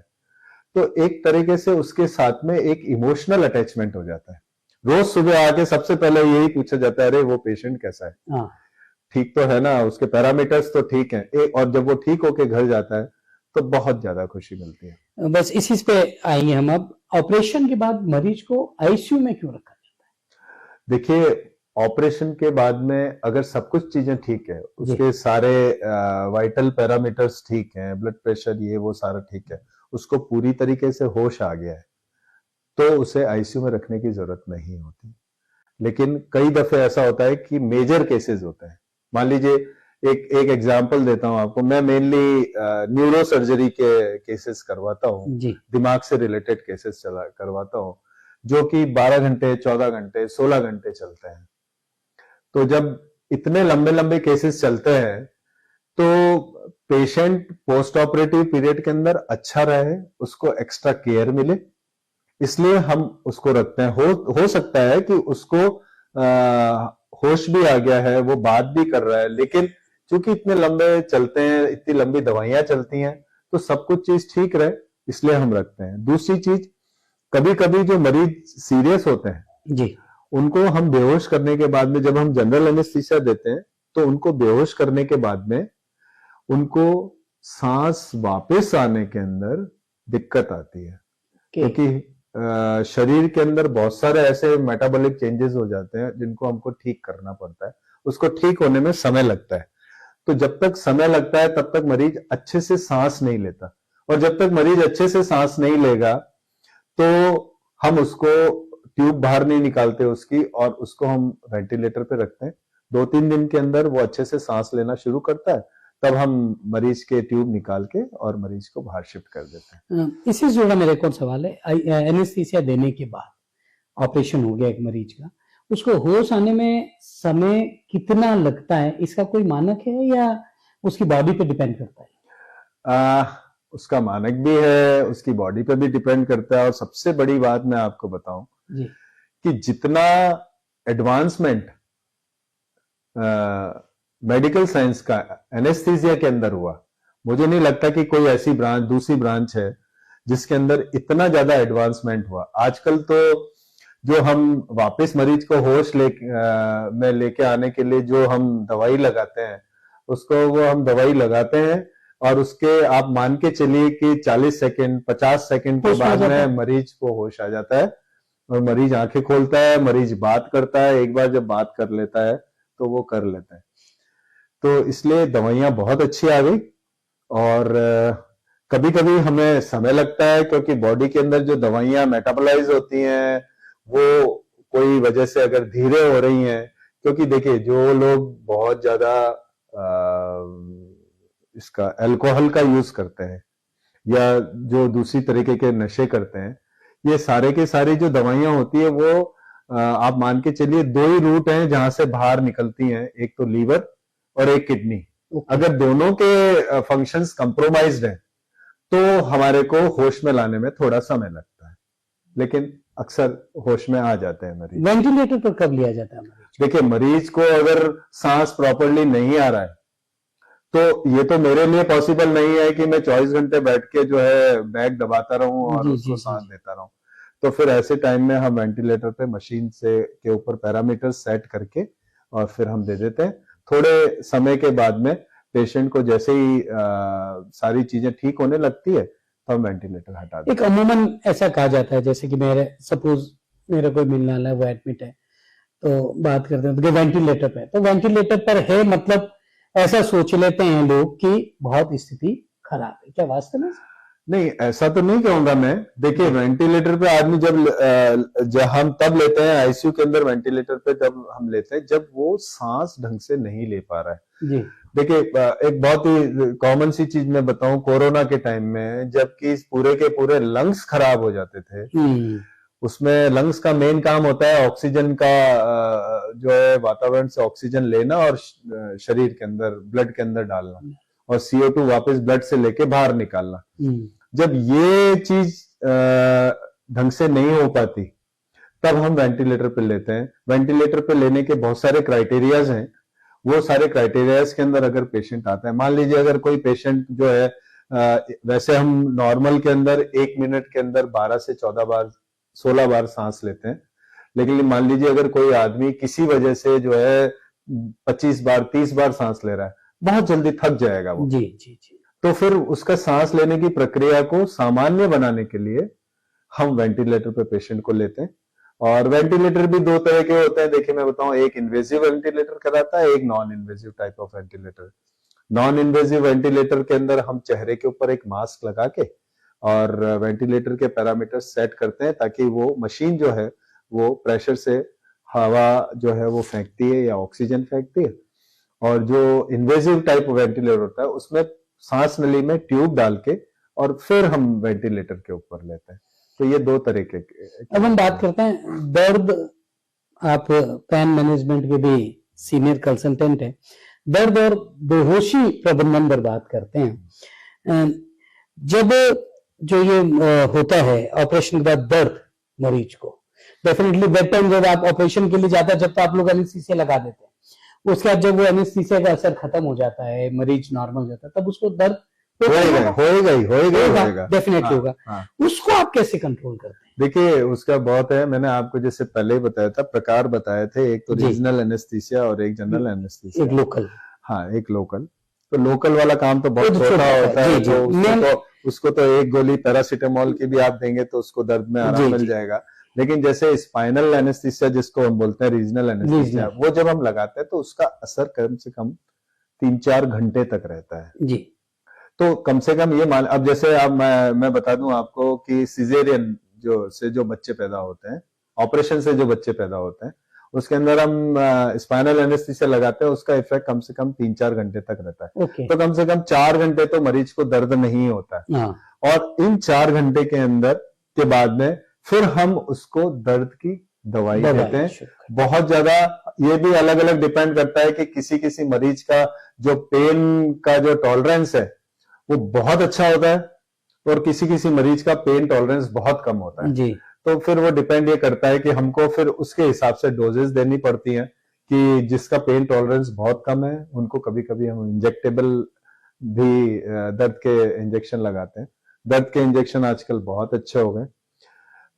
तो एक तरीके से उसके साथ में एक इमोशनल अटैचमेंट हो जाता है। रोज सुबह आके सबसे पहले यही पूछा जाता है, अरे वो पेशेंट कैसा है, ठीक तो है ना, उसके पैरामीटर्स तो ठीक हैं। और जब वो ठीक होके घर जाता है तो बहुत ज्यादा खुशी मिलती है। बस इसी पे आएंगे हम अब। ऑपरेशन के बाद मरीज को आईसीयू में क्यों रखा जाता है? देखिए, ऑपरेशन के बाद में अगर सब कुछ चीजें ठीक है, उसके सारे वाइटल पैरामीटर्स ठीक हैं, ब्लड प्रेशर ये वो सारा ठीक है, उसको पूरी तरीके से होश आ गया है, तो उसे आईसीयू में रखने की जरूरत नहीं होती। लेकिन कई दफे ऐसा होता है कि मेजर केसेस होते हैं। मान लीजिए, एक एग्जांपल देता हूं आपको। मैं मेनली न्यूरो सर्जरी के केसेस करवाता हूं, दिमाग से रिलेटेड केसेस करवाता हूं, जो कि 12 घंटे, 14 घंटे, 16 घंटे चलते हैं। तो जब इतने लंबे लंबे केसेस चलते हैं, तो पेशेंट पोस्ट ऑपरेटिव पीरियड के अंदर अच्छा रहे, उसको एक्स्ट्रा केयर मिले, इसलिए हम उसको रखते हैं। हो सकता है कि उसको होश भी आ गया है, वो बात भी कर रहा है, लेकिन चूंकि इतने लंबे चलते हैं, इतनी लंबी दवाइयां चलती हैं, तो सब कुछ चीज ठीक रहे, इसलिए हम रखते हैं। दूसरी चीज, कभी कभी जो मरीज सीरियस होते हैं उनको हम बेहोश करने के बाद में, जब हम जनरल एनेस्थीसिया देते हैं, तो उनको बेहोश करने के बाद में उनको सांस वापस आने के अंदर दिक्कत आती है, क्योंकि शरीर के अंदर बहुत सारे ऐसे मेटाबॉलिक चेंजेस हो जाते हैं जिनको हमको ठीक करना पड़ता है। उसको ठीक होने में समय लगता है। तो जब तक समय लगता है, तब तक मरीज अच्छे से सांस नहीं लेता, और जब तक मरीज अच्छे से सांस नहीं लेगा, तो हम उसको ट्यूब बाहर नहीं निकालते उसकी, और उसको हम वेंटिलेटर पे रखते हैं, 2-3 दिन के अंदर वो अच्छे से सांस लेना शुरू करता है, तब हम मरीज के ट्यूब निकाल के और मरीज को बाहर शिफ्ट कर देते हैं। इसी से जुड़ा मेरा एक और सवाल है, एनेस्थीसिया देने के बाद ऑपरेशन हो गया एक मरीज का, उसको होश आने में समय कितना लगता है, इसका कोई मानक है या उसकी बॉडी पे डिपेंड करता है? उसका मानक भी है, उसकी बॉडी पे भी डिपेंड करता है, और सबसे बड़ी बात मैं आपको बताऊं जी कि जितना एडवांसमेंट मेडिकल साइंस का एनेस्थीसिया के अंदर हुआ, मुझे नहीं लगता कि कोई ऐसी ब्रांच, दूसरी ब्रांच है जिसके अंदर इतना ज्यादा एडवांसमेंट हुआ। आजकल तो जो हम वापस मरीज को होश में लेके आने के लिए जो हम दवाई लगाते हैं, उसको वो हम दवाई लगाते हैं और उसके आप मान के चलिए कि 40 सेकंड 50 सेकंड के बाद में मरीज को होश आ जाता है और मरीज आंखें खोलता है, मरीज बात करता है। एक बार जब बात कर लेता है तो वो कर लेता है। तो इसलिए दवाइयां बहुत अच्छी आ गई, और कभी कभी हमें समय लगता है क्योंकि बॉडी के अंदर जो दवाइयां मेटाबोलाइज होती हैं वो कोई वजह से अगर धीरे हो रही हैं, क्योंकि देखिए जो लोग बहुत ज्यादा इसका अल्कोहल का यूज करते हैं या जो दूसरी तरीके के नशे करते हैं, ये सारे के सारी जो दवाइयां होती है वो आप मान के चलिए 2 ही रूट हैं जहां से बाहर निकलती हैं, एक तो लीवर और एक किडनी। अगर दोनों के फंक्शंस कंप्रोमाइज्ड हैं तो हमारे को होश में लाने में थोड़ा समय लगता है, लेकिन अक्सर होश में आ जाते हैं मरीज। वेंटिलेटर पर कब लिया जाता है मरीज? देखिए, मरीज को अगर सांस प्रॉपरली नहीं आ रहा है तो ये तो मेरे लिए पॉसिबल नहीं है कि मैं 24 घंटे बैठ के जो है बैग दबाता रहूं और उसको सांस देता रहूं। तो फिर ऐसे टाइम में हम वेंटिलेटर पे मशीन से के ऊपर पैरामीटर सेट करके और फिर हम दे देते हैं। थोड़े समय के बाद में पेशेंट को जैसे ही सारी चीजें ठीक होने लगती है तो हम वेंटिलेटर हटा देते हैं। एक अमूमन ऐसा कहा जाता है, जैसे कि सपोज मेरा कोई मिलने वाला है, वो एडमिट है, तो बात करते हैं तो वेंटिलेटर पे, तो वेंटिलेटर पर है, मतलब ऐसा सोच लेते हैं लोग कि बहुत स्थिति खराब है। क्या वास्तव में? नहीं, ऐसा तो नहीं कहूंगा मैं। देखिए, वेंटिलेटर पे आदमी जब हम तब लेते हैं आईसीयू के अंदर, वेंटिलेटर पे जब हम लेते हैं जब वो सांस ढंग से नहीं ले पा रहा है। जी देखिए, एक बहुत ही कॉमन सी चीज मैं बताऊं, कोरोना के टाइम में जबकि पूरे के पूरे लंग्स खराब हो जाते थे, उसमें लंग्स का मेन काम होता है ऑक्सीजन का जो है वातावरण से ऑक्सीजन लेना और शरीर के अंदर, ब्लड के अंदर डालना, और CO2 वापस ब्लड से लेके बाहर निकालना। जब ये चीज ढंग से नहीं हो पाती तब हम वेंटिलेटर पे लेते हैं। वेंटिलेटर पे लेने के बहुत सारे क्राइटेरियाज हैं। वो सारे क्राइटेरियाज के अंदर अगर पेशेंट आता है, मान लीजिए अगर कोई पेशेंट जो है वैसे हम नॉर्मल के अंदर 1 मिनट के अंदर 12 से 14 बार 16 बार सांस लेते हैं, लेकिन मान लीजिए अगर कोई आदमी किसी वजह से जो है 25 बार 30 बार सांस ले रहा है, बहुत जल्दी थक जाएगा वो। जी जी जी। तो फिर उसका सांस लेने की प्रक्रिया को सामान्य बनाने के लिए हम वेंटिलेटर पे पेशेंट को लेते हैं। और वेंटिलेटर भी 2 तरह के होते हैं। देखिए, मैं बताऊं, एक इन्वेजिव वेंटिलेटर कहलाता है, एक non invasive type of ventilator. Non invasive ventilator के अंदर हम चेहरे के ऊपर एक मास्क लगा के और वेंटिलेटर के पैरामीटर सेट करते हैं ताकि वो मशीन जो है वो प्रेशर से हवा जो है वो फेंकती है या ऑक्सीजन फेंकती है। और जो इन्वेजिव टाइप वेंटिलेटर होता है उसमें सांस नली में ट्यूब डाल के और फिर हम वेंटिलेटर के ऊपर लेते हैं। तो ये 2 तरीके के। अब हम बात करते हैं दर्द, आप पेन मैनेजमेंट के भी सीनियर कंसल्टेंट हैं, दर्द और बेहोशी प्रबंधन पर बात करते हैं। जब जो ये होता है ऑपरेशन के बाद दर्द मरीज को, डेफिनेटली बेड टाइम जब आप ऑपरेशन के लिए जाता है जब तो आप लोग एनेस्थीसिया लगा देते हैं, उसके बाद जब वो एनेस्थीसिया का असर खत्म हो जाता है, मरीज नॉर्मल हो जाता है, तब उसको दर्द होएगा डेफिनेटली होगा। उसको आप कैसे कंट्रोल करते हैं? देखिए, उसका बहुत है। मैंने आपको जैसे पहले ही बताया था, प्रकार बताए थे, एक तो रीजनल एनेस्थीसिया और एक जनरल एनेस्थीसिया, एक लोकल। हाँ, एक लोकल। तो लोकल वाला काम तो बहुत छोटा होता है, तो उसको तो एक गोली पैरासीटामोल की भी आप देंगे तो उसको दर्द में आराम मिल जाएगा। लेकिन जैसे स्पाइनल एनेस्थीसिया जिसको हम बोलते हैं, रीजनल एनेस्थीसिया, वो जब हम लगाते हैं तो उसका असर कम से कम 3-4 घंटे तक रहता है जी। तो कम से कम ये मान, अब जैसे अब मैं बता दूं आपको कि सिजेरियन जो बच्चे पैदा होते हैं, ऑपरेशन से जो बच्चे पैदा होते हैं, उसके अंदर हम स्पाइनल एनेस्थीसिया लगाते हैं, उसका इफेक्ट कम से कम 3-4 घंटे तक रहता है। ओके। तो कम से कम 4 घंटे तो मरीज को दर्द नहीं होता है। हाँ। और इन 4 घंटे के अंदर के बाद में फिर हम उसको दर्द की दवाई देते हैं। बहुत ज्यादा ये भी अलग अलग डिपेंड करता है कि किसी किसी मरीज का जो पेन का जो टॉलरेंस है वो बहुत अच्छा होता है और किसी किसी मरीज का पेन टॉलरेंस बहुत कम होता है जी। तो फिर वो डिपेंड ये करता है कि हमको फिर उसके हिसाब से डोजेस देनी पड़ती हैं कि जिसका पेन टॉलरेंस बहुत कम है उनको कभी कभी हम इंजेक्टेबल भी दर्द के इंजेक्शन लगाते हैं। दर्द के इंजेक्शन आजकल बहुत अच्छे हो गए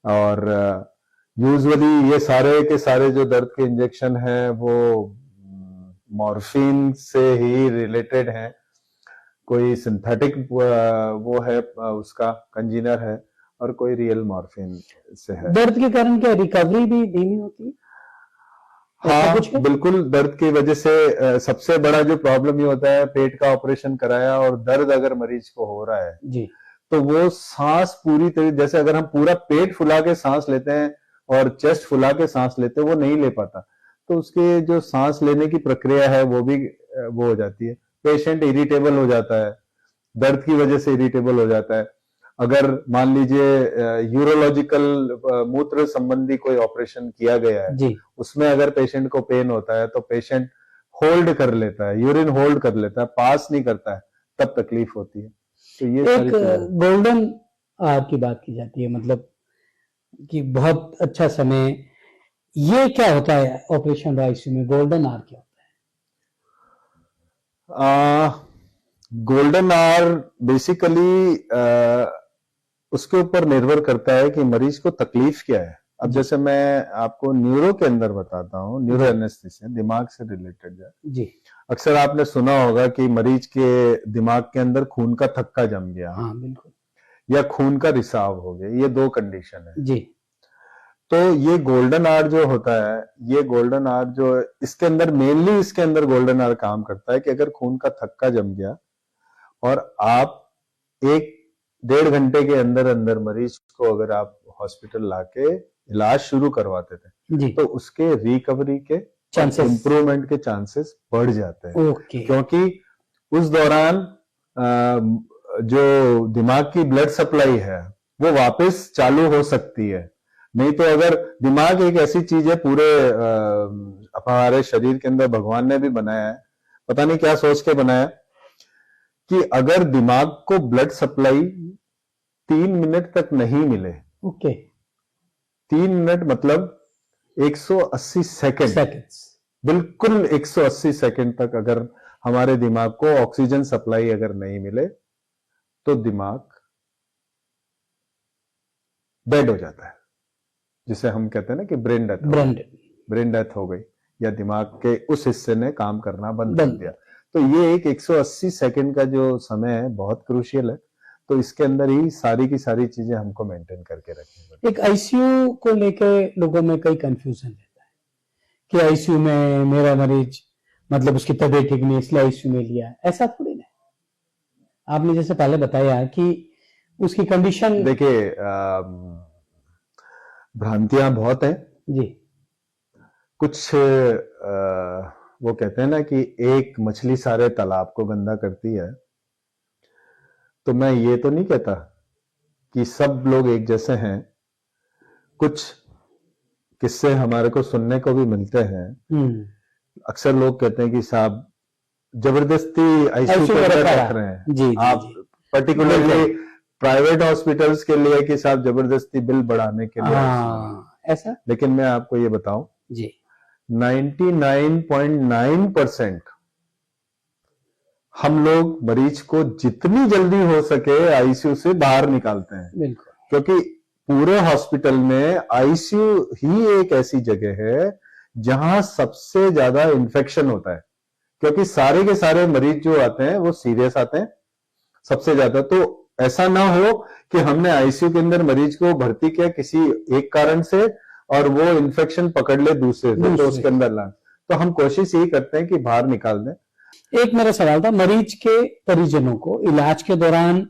और यूजुअली ये सारे के सारे जो दर्द के इंजेक्शन हैं वो मॉर्फिन से ही रिलेटेड हैं। कोई सिंथेटिक वो है उसका कंजीनर है और कोई रियल मॉर्फिन से है। दर्द के कारण क्या रिकवरी भी धीमी होती है? हाँ बिल्कुल, दर्द की वजह से सबसे बड़ा जो प्रॉब्लम ये होता है, पेट का ऑपरेशन कराया और दर्द अगर मरीज को हो रहा है जी, तो वो सांस पूरी तरह, जैसे अगर हम पूरा पेट फुला के सांस लेते हैं और चेस्ट फुला के सांस लेते हैं वो नहीं ले पाता, तो उसके जो सांस लेने की प्रक्रिया है वो भी वो हो जाती है। पेशेंट इरिटेबल हो जाता है, दर्द की वजह से इरिटेबल हो जाता है। अगर मान लीजिए यूरोलॉजिकल मूत्र संबंधी कोई ऑपरेशन किया गया है जी, उसमें अगर पेशेंट को पेन होता है तो पेशेंट होल्ड कर लेता है, यूरिन होल्ड कर लेता है, पास नहीं करता है, तब तकलीफ होती है। तो ये एक गोल्डन आवर की बात की जाती है, मतलब कि बहुत अच्छा समय, ये क्या होता है ऑपरेशन आईसीयू में? गोल्डन आवर क्या होता है? गोल्डन आवर बेसिकली उसके ऊपर निर्भर करता है कि मरीज को तकलीफ क्या है। अब जैसे मैं आपको न्यूरो के अंदर बताता हूँ, न्यूरो एनेस्थीसिया दिमाग से रिलेटेड है जी। अक्सर आपने सुना होगा कि मरीज के दिमाग के अंदर खून का थक्का जम गया, हाँ बिल्कुल, या खून का रिसाव हो गया, ये दो कंडीशन है जी। तो ये गोल्डन आवर जो होता है, ये गोल्डन आवर जो इसके अंदर मेनली इसके अंदर गोल्डन आवर काम करता है कि अगर खून का थक्का जम गया और आप 1-1.5 घंटे के अंदर अंदर मरीज को अगर आप हॉस्पिटल लाके इलाज शुरू करवाते थे जी, तो उसके रिकवरी के चांसेस, इंप्रूवमेंट के चांसेस बढ़ जाते हैं। ओके। क्योंकि उस दौरान जो दिमाग की ब्लड सप्लाई है वो वापस चालू हो सकती है। नहीं तो अगर दिमाग एक ऐसी चीज है, पूरे हमारे शरीर के अंदर भगवान ने भी बनाया है, पता नहीं क्या सोच के बनाया, कि अगर दिमाग को ब्लड सप्लाई 3 मिनट तक नहीं मिले, ओके, 3 मिनट मतलब 180 सेकंड, बिल्कुल 180 सेकंड तक अगर हमारे दिमाग को ऑक्सीजन सप्लाई अगर नहीं मिले तो दिमाग डेड हो जाता है, जिसे हम कहते हैं ना कि ब्रेन डेथ हो गई या दिमाग के उस हिस्से ने काम करना बंद कर दिया। तो ये एक 180 सेकंड का जो समय है बहुत क्रूशियल है, तो इसके अंदर ही सारी की सारी चीजें हमको मेंटेन करके रखनी पड़ती। एक आईसीयू को लेकर लोगों में कई कंफ्यूजन रहता है कि आईसीयू में मेरा मरीज, मतलब उसकी तबीयत ठीक नहीं इसलिए आईसीयू में लिया, ऐसा थोड़ी ना। आपने जैसे पहले बताया कि उसकी कंडीशन, देखिए भ्रांतियां बहुत हैं जी। कुछ वो कहते हैं ना कि एक मछली सारे तालाब को गंदा करती है, तो मैं ये तो नहीं कहता कि सब लोग एक जैसे हैं। कुछ किस्से हमारे को सुनने को भी मिलते हैं, अक्सर लोग कहते हैं कि साहब जबरदस्ती आईसीयू में रख रहे हैं, जी, आप पर्टिकुलरली प्राइवेट हॉस्पिटल्स के लिए कि साहब जबरदस्ती बिल बढ़ाने के लिए, ऐसा। लेकिन मैं आपको ये बताऊं जी, 99.9% हम लोग मरीज को जितनी जल्दी हो सके आईसीयू से बाहर निकालते हैं। बिल्कुल, क्योंकि पूरे हॉस्पिटल में आईसीयू ही एक ऐसी जगह है जहां सबसे ज्यादा इन्फेक्शन होता है, क्योंकि सारे के सारे मरीज जो आते हैं वो सीरियस आते हैं सबसे ज्यादा। तो ऐसा ना हो कि हमने आईसीयू के अंदर मरीज को भर्ती किया किसी एक कारण से और वो इन्फेक्शन पकड़ ले दूसरे से, तो उसके अंदर ला, तो हम कोशिश यही करते हैं कि बाहर निकाल दें। एक मेरा सवाल था, मरीज के परिजनों को इलाज के दौरान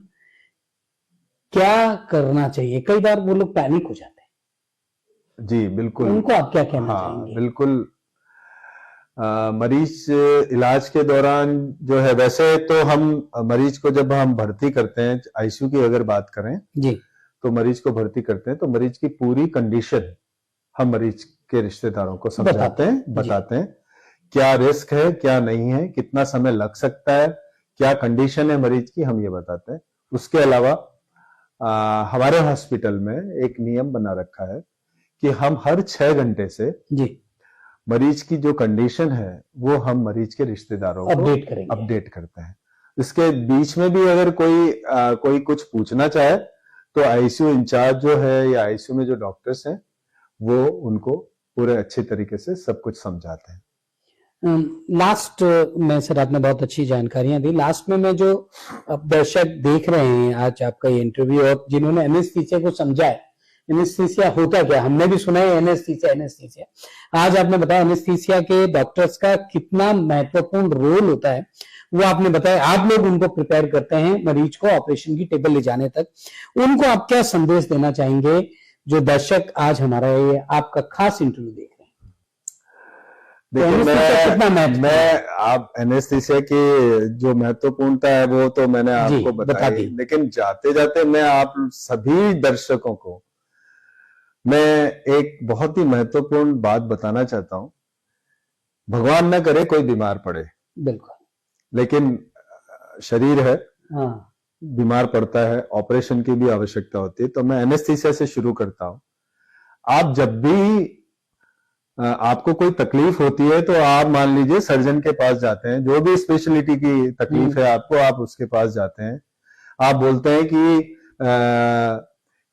क्या करना चाहिए? कई बार वो लोग पैनिक हो जाते हैं जी बिल्कुल। उनको आप क्या कहना हाँ चाहेंगे? बिल्कुल। मरीज इलाज के दौरान जो है, वैसे तो हम मरीज को जब हम भर्ती करते हैं, आईसीयू की अगर बात करें जी तो मरीज को भर्ती करते हैं तो मरीज की पूरी कंडीशन हम मरीज के रिश्तेदारों को समझाते हैं, बताते हैं क्या रिस्क है, क्या नहीं है, कितना समय लग सकता है, क्या कंडीशन है मरीज की, हम ये बताते हैं। उसके अलावा हमारे हॉस्पिटल में एक नियम बना रखा है कि हम हर 6 घंटे से जी मरीज की जो कंडीशन है वो हम मरीज के रिश्तेदारों को अपडेट करते हैं। इसके बीच में भी अगर कोई कुछ पूछना चाहे तो आईसीयू इंचार्ज जो है या आईसीयू में जो डॉक्टर्स हैं वो उनको पूरे अच्छे तरीके से सब कुछ समझाते हैं। लास्ट में सर आपने बहुत अच्छी जानकारियां दी। लास्ट में मैं जो अब दर्शक देख रहे हैं आज आपका ये इंटरव्यू और जिन्होंने एनेस्थीसिया को समझा है, एनेस्थीसिया होता क्या, हमने भी सुना है एनेस्थीसिया, आज आपने बताया एनेस्थीसिया के डॉक्टर्स का कितना महत्वपूर्ण रोल होता है वो आपने बताया। आप लोग उनको प्रिपेयर करते हैं मरीज को ऑपरेशन की टेबल ले जाने तक, उनको आप क्या संदेश देना चाहेंगे जो दर्शक आज हमारा ये आपका खास इंटरव्यू देख रहे हैं? देखिए मैं आप एनेस्थीसिया की जो महत्वपूर्णता है वो तो मैंने आपको बताई, लेकिन जाते जाते मैं आप सभी दर्शकों को मैं एक बहुत ही महत्वपूर्ण बात बताना चाहता हूं। भगवान न करे कोई बीमार पड़े, बिल्कुल, लेकिन शरीर है, हाँ बीमार पड़ता है, ऑपरेशन की भी आवश्यकता होती है, तो मैं एनेस्थीसिया से शुरू करता हूं। आप जब भी आपको कोई तकलीफ होती है तो आप मान लीजिए सर्जन के पास जाते हैं, जो भी स्पेशलिटी की तकलीफ है आपको, आप उसके पास जाते हैं, आप बोलते हैं कि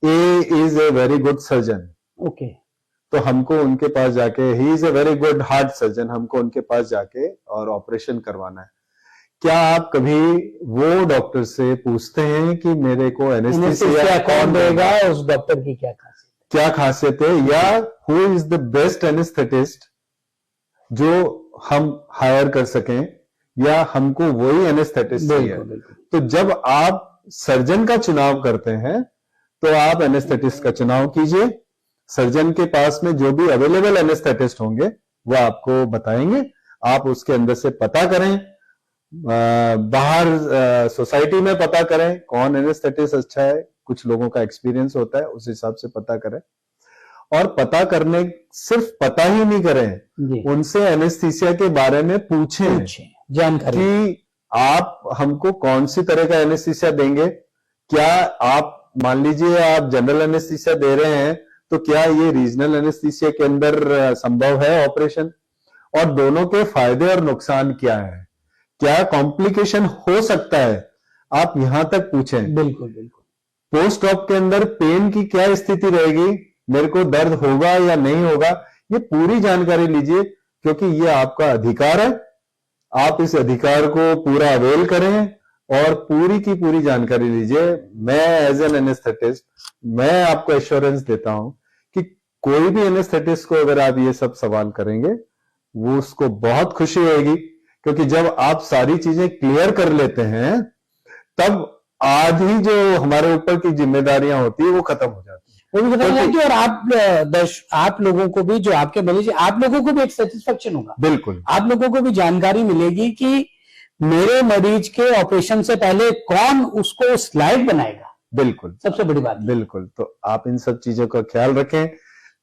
he is a very good surgeon, okay, तो हमको उनके पास जाके, he is a very good heart surgeon, हमको उनके पास जाके और ऑपरेशन करवाना है। क्या आप कभी वो डॉक्टर से पूछते हैं कि मेरे को एनेस्थीसिया कौन देगा, उस डॉक्टर की क्या खासियत है, या who is the best anaesthetist जो हम हायर कर सकें, या हमको वही एनेस्थेटिस्ट चाहिए। तो जब आप सर्जन का चुनाव करते हैं तो आप एनेस्थेटिस्ट का चुनाव कीजिए। सर्जन के पास में जो भी अवेलेबल एनेस्थेटिस्ट होंगे वो आपको बताएंगे, आप उसके अंदर से पता करें, बाहर सोसाइटी में पता करें कौन एनेस्थेटिस्ट अच्छा है, कुछ लोगों का एक्सपीरियंस होता है, उस हिसाब से पता करें। और पता करने, सिर्फ पता ही नहीं करें, उनसे एनेस्थीसिया के बारे में पूछें जानकारी कि आप हमको कौन सी तरह का एनेस्थीसिया देंगे। क्या आप मान लीजिए आप जनरल एनेस्थीसिया दे रहे हैं तो क्या ये रीजनल एनेस्थीसिया के अंदर संभव है ऑपरेशन, और दोनों के फायदे और नुकसान क्या है, क्या कॉम्प्लिकेशन हो सकता है, आप यहां तक पूछें। बिल्कुल बिल्कुल। पोस्ट ऑप के अंदर पेन की क्या स्थिति रहेगी, मेरे को दर्द होगा या नहीं होगा, ये पूरी जानकारी लीजिए, क्योंकि ये आपका अधिकार है। आप इस अधिकार को पूरा अवेल करें और पूरी की पूरी जानकारी लीजिए। मैं एज एन एनेस्थेटिस्ट मैं आपको एश्योरेंस देता हूं कि कोई भी एनेस्थेटिस्ट को अगर आप ये सब सवाल करेंगे वो उसको बहुत खुशी होगी, क्योंकि जब आप सारी चीजें क्लियर कर लेते हैं तब आधी जो हमारे ऊपर की जिम्मेदारियां होती है वो खत्म हो जाती है। वो भी बताइए कि और आप लोगों को भी, जो आपके मरीज, आप लोगों को भी एक सेटिस्फेक्शन होगा। बिल्कुल, आप लोगों को भी जानकारी मिलेगी कि मेरे मरीज के ऑपरेशन से पहले कौन उसको स्लाइड बनाएगा। बिल्कुल, सबसे बड़ी बात। बिल्कुल, तो आप इन सब चीजों का ख्याल रखें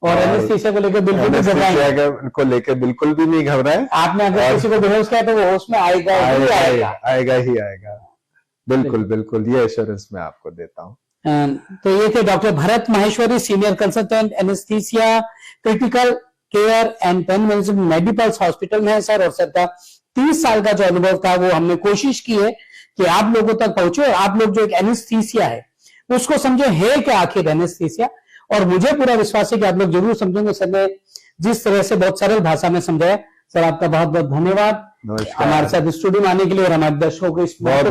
और एनेस्थीसिया को लेकर बिल्कुल नहीं घबराएं, को लेकर बिल्कुल भी नहीं घबराएं। आपने अगर किसी को बेहोश किया तो वो होश में आएगा ही आएगा। बिल्कुल बिल्कुल, ये एश्योरेंस मैं आपको देता हूँ। तो ये थे doctor Bharat Maheshwari, senior consultant anaesthesia, critical care and pain management Medipulse hospital में है सर। और सर का 30 साल का जो अनुभव था वो हमने कोशिश की है कि आप लोगों तक पहुंचे और आप लोग जो एक एनेस्थीसिया है उसको समझे है क्या आखिर एनेस्थीसिया। और मुझे पूरा विश्वास है कि आप लोग जरूर समझेंगे। सर ने जिस तरह से बहुत सरल भाषा में समझाया, सर आपका बहुत बहुत धन्यवाद हमारे साथ स्टूडियो में आने के लिए और हमारे दर्शकों को इस बहुत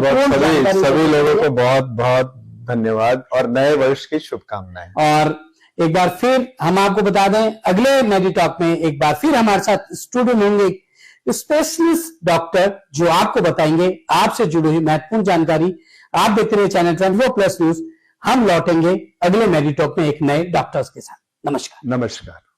सभी लोगों को बहुत बहुत धन्यवाद और नए वर्ष की शुभकामनाएं। और एक बार फिर हम आपको बता दें, अगले मेडिटॉक में एक बार फिर हमारे साथ स्टूडियो में होंगे स्पेशलिस्ट डॉक्टर जो आपको बताएंगे आपसे जुड़ी हुई महत्वपूर्ण जानकारी। आप देखते रहिए चैनल 24+ न्यूज। हम लौटेंगे अगले मेडिटॉक में एक नए डॉक्टर्स के साथ। नमस्कार। नमस्कार।